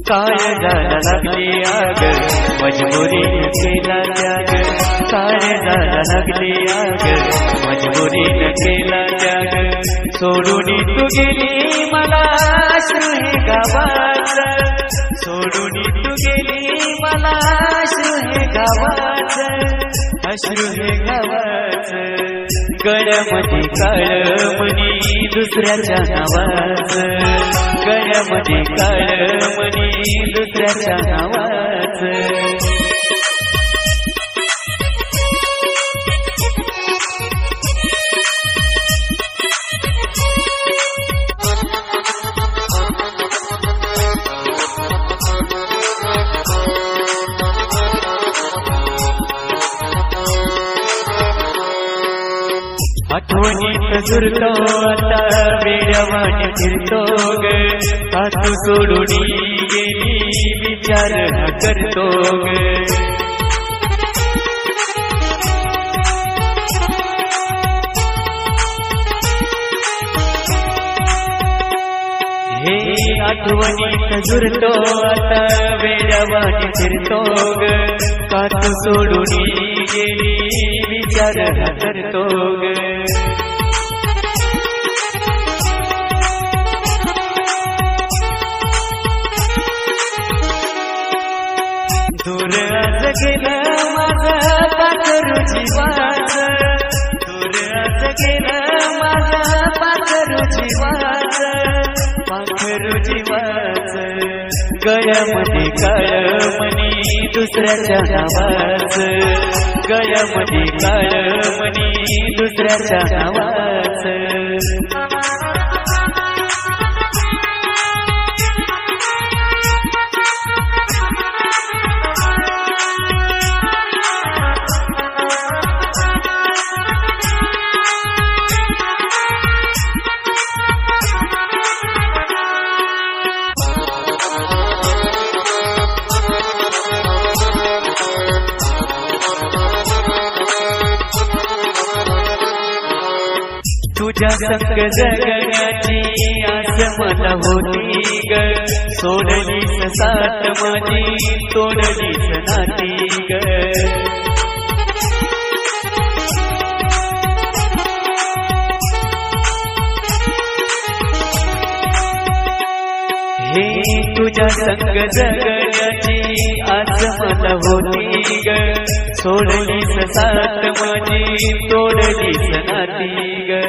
काळजाला लागली आग मजबुरीने केला त्याग, काळजाला लागली आग मजबुरीने केला त्याग, सोडून तू गेली मला अश्रू हे गावात, सोडून तू गेली मला अश्रू हे गावात, अश्रू हे गावात, गळ्यामध्ये काळमणी दुसऱ्याच्या नावात, गळ्यामध्ये काळमणी दुसऱ्याच्या नावात, आठवणीत झुरतो आता वेड्यावानी फिरतो ग, हात सोडून गेली विचार करतो ग, हे आठवणीत झुरतो आता वेड्यावानी फिरतो ग, हात सोडून गेली विचार करतो ग, दूर आज गेलं माझं पाखरू जीवाचं, दूर आज गेलं माझं पाखरू जीवाचं, पाखरू जीवाचं, गळ्यामध्ये काळमणी दुसऱ्याच्या नावाचं, गळ्यामध्ये काळमणी दुसऱ्याच्या नावाचं, तुझ्या संग जगण्याची आस मला होती ग, सोडलीस साथ माझी तोडलीस नाती ग, हे तुझ्या संग जगण्याची आस मला होती ग, सोडलीस साथ माझी तोडलीस नाती ग,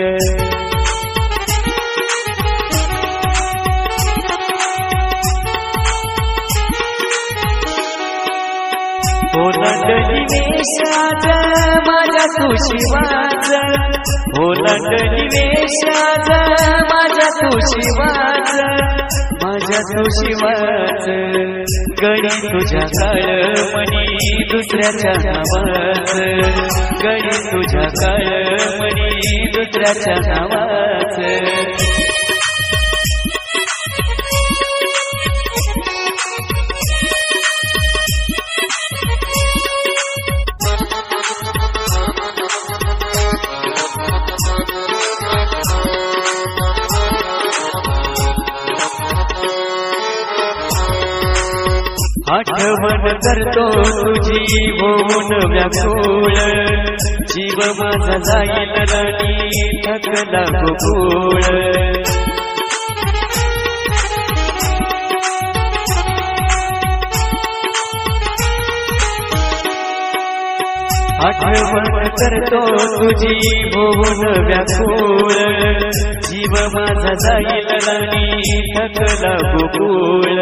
ओलांडली वेशाच माझ्या तुशिवाच, ओलांडली वेशाच माझ्या तुशिवाच, माझ्या तुशिवाच, गडी तुझ्या काळमणी दुसऱ्याच्या नावाच, गडी तुझ्या काळमणी दुसऱ्याच्या नावाच, आठवण करतो तुझी होऊन व्याकुळ, जीव माझा जाईल रणी थकला गोकुळ, आठवण करतो तुझी होऊन व्याकुळ, जीव माझा जाईल रणी थकला गोकुळ,